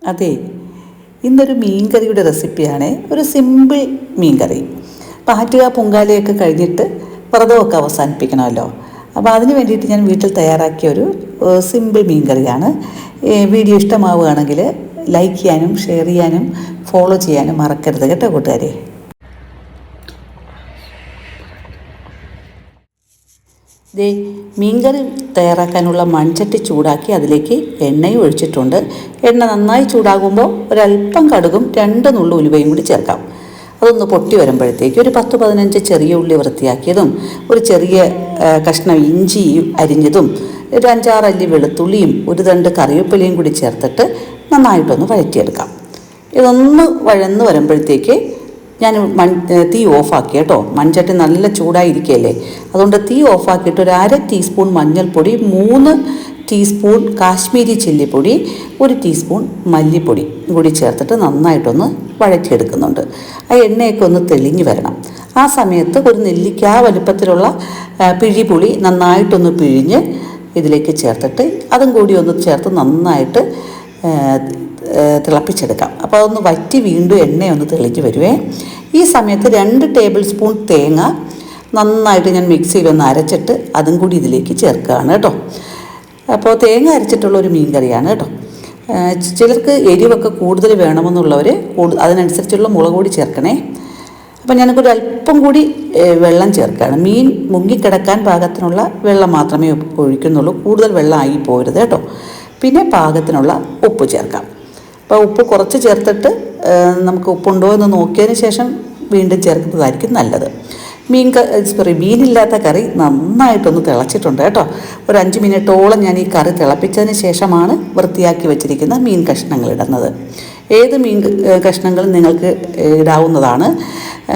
അതെ, ഇന്നൊരു മീൻകറിയുടെ റെസിപ്പിയാണ്. ഒരു സിമ്പിൾ മീൻകറി. പാറ്റുക പൊങ്കാലയൊക്കെ കഴിഞ്ഞിട്ട് വ്രതമൊക്കെ അവസാനിപ്പിക്കണമല്ലോ. അപ്പോൾ അതിന് വേണ്ടിയിട്ട് ഞാൻ വീട്ടിൽ തയ്യാറാക്കിയ ഒരു സിമ്പിൾ മീൻകറിയാണ്. വീഡിയോ ഇഷ്ടമാവുകയാണെങ്കിൽ ലൈക്ക് ചെയ്യാനും ഷെയർ ചെയ്യാനും ഫോളോ ചെയ്യാനും മറക്കരുത് കേട്ടോ കൂട്ടുകാരെ. ദേ, മീൻകറി തയ്യാറാക്കാനുള്ള മൺചട്ടി ചൂടാക്കി അതിലേക്ക് എണ്ണയും ഒഴിച്ചിട്ടുണ്ട്. എണ്ണ നന്നായി ചൂടാകുമ്പോൾ ഒരല്പം കടുകും 2 നുള്ളു ഉലുവയും കൂടി ചേർക്കാം. അതൊന്ന് പൊട്ടി വരുമ്പോഴത്തേക്ക് ഒരു 10-15 ചെറിയ ഉള്ളി വൃത്തിയാക്കിയതും, ഒരു ചെറിയ കഷ്ണം ഇഞ്ചി അരിഞ്ഞതും, ഒരു 5-6 അല്ലി വെളുത്തുള്ളിയും, ഒരു 2 കറിവേപ്പിലയും കൂടി ചേർത്തിട്ട് നന്നായിട്ടൊന്ന് വഴറ്റിയെടുക്കാം. ഇതൊന്ന് വഴന്ന് വരുമ്പോഴത്തേക്ക് ഞാൻ തീ ഓഫാക്കി കേട്ടോ. മൺചട്ടി നല്ല ചൂടായിരിക്കുകയല്ലേ, അതുകൊണ്ട് തീ ഓഫാക്കിയിട്ട് ഒരു 1/2 ടീസ്പൂൺ മഞ്ഞൾപ്പൊടി, 3 ടീസ്പൂൺ കാശ്മീരി ചില്ലിപ്പൊടി, 1 ടീസ്പൂൺ മല്ലിപ്പൊടി കൂടി ചേർത്തിട്ട് നന്നായിട്ടൊന്ന് വഴറ്റിയെടുക്കുന്നുണ്ട്. ആ എണ്ണയൊക്കെ ഒന്ന് തെളിഞ്ഞു വരണം. ആ സമയത്ത് ഒരു നെല്ലിക്ക വലുപ്പത്തിലുള്ള പിഴിപുളി നന്നായിട്ടൊന്ന് പിഴിഞ്ഞ് ഇതിലേക്ക് ചേർത്തിട്ട് അതും കൂടി ഒന്ന് ചേർത്ത് നന്നായിട്ട് തിളപ്പിച്ചെടുക്കാം. അപ്പോൾ അതൊന്ന് വറ്റി വീണ്ടും എണ്ണയൊന്ന് തെളിഞ്ഞ് വരുവേ. ഈ സമയത്ത് 2 ടേബിൾ സ്പൂൺ തേങ്ങ നന്നായിട്ട് ഞാൻ മിക്സിയിലൊന്ന് അരച്ചിട്ട് അതും കൂടി ഇതിലേക്ക് ചേർക്കുകയാണ് കേട്ടോ. അപ്പോൾ തേങ്ങ അരച്ചിട്ടുള്ള ഒരു മീൻ കറിയാണ് കേട്ടോ. ചിലർക്ക് എരിവൊക്കെ കൂടുതൽ വേണമെന്നുള്ളവർ അതിനനുസരിച്ചുള്ള മുളക് പൊടി ചേർക്കണേ. അപ്പോൾ ഞാനൊരു അല്പം കൂടി വെള്ളം ചേർക്കുകയാണ്. മീൻ മുങ്ങിക്കിടക്കാൻ പാകത്തിനുള്ള വെള്ളം മാത്രമേ ഒഴിക്കുന്നുള്ളൂ, കൂടുതൽ വെള്ളം ആയി പോരുത് കേട്ടോ. പിന്നെ പാകത്തിനുള്ള ഉപ്പ് ചേർക്കാം. അപ്പോൾ ഉപ്പ് കുറച്ച് ചേർത്തിട്ട് നമുക്ക് ഉപ്പുണ്ടോ എന്ന് നോക്കിയതിന് ശേഷം വീണ്ടും ചേർക്കുന്നതായിരിക്കും നല്ലത്. മീനില്ലാത്ത കറി നന്നായിട്ടൊന്ന് തിളച്ചിട്ടുണ്ട് കേട്ടോ. ഒരു 5 മിനിറ്റോളം ഞാൻ ഈ കറി തിളപ്പിച്ചതിന് ശേഷമാണ് വൃത്തിയാക്കി വെച്ചിരിക്കുന്ന മീൻ കഷ്ണങ്ങൾ ഇടുന്നത്. ഏത് മീൻ കഷ്ണങ്ങളും നിങ്ങൾക്ക് ഇടാവുന്നതാണ്.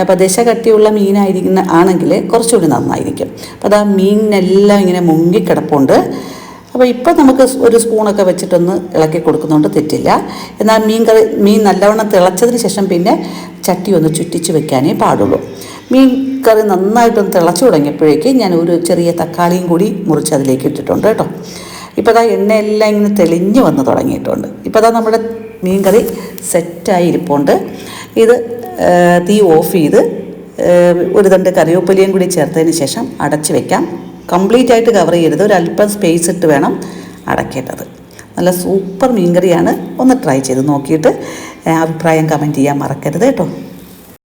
അപ്പോൾ ദശ കട്ടിയുള്ള ആണെങ്കിൽ കുറച്ചുകൂടി നന്നായിരിക്കും. അപ്പോൾ അത് ആ മീനിനെല്ലാം ഇങ്ങനെ മുങ്ങിക്കിടപ്പുണ്ട്. അപ്പോൾ ഇപ്പോൾ നമുക്ക് ഒരു സ്പൂണൊക്കെ വെച്ചിട്ടൊന്ന് ഇളക്കി കൊടുക്കുന്നതുകൊണ്ട് തെറ്റില്ല. എന്നാൽ മീൻ നല്ലവണ്ണം തിളച്ചതിന് ശേഷം പിന്നെ ചട്ടി ഒന്ന് ചുറ്റിച്ച് വെക്കാനേ പാടുള്ളൂ. മീൻ കറി നന്നായിട്ടൊന്ന് തിളച്ചു തുടങ്ങിയപ്പോഴേക്ക് ഞാൻ ഒരു ചെറിയ തക്കാളിയും കൂടി മുറിച്ച് അതിലേക്ക് ഇട്ടിട്ടുണ്ട് കേട്ടോ. ഇപ്പോൾ അതാ എണ്ണയെല്ലാം ഇങ്ങനെ തെളിഞ്ഞ് വന്ന് തുടങ്ങിയിട്ടുണ്ട്. ഇപ്പോൾ അതാ നമ്മുടെ മീൻ കറി സെറ്റായി ഇരിപ്പുണ്ട്. ഇത് തീ ഓഫ് ചെയ്ത് ഒരു 2 കറിവേപ്പിലയും കൂടി ചേർത്തതിന് ശേഷം അടച്ച് വെക്കാം. കംപ്ലീറ്റ് ആയിട്ട് കവർ ചെയ്യരുത്, ഒരല്പം സ്പേസ് ഇട്ട് വേണം അടയ്ക്കേണ്ടത്. നല്ല സൂപ്പർ മീൻകറിയാണ്. ഒന്ന് ട്രൈ ചെയ്ത് നോക്കിയിട്ട് അഭിപ്രായം കമൻറ്റ് ചെയ്യാൻ മറക്കരുത് കേട്ടോ.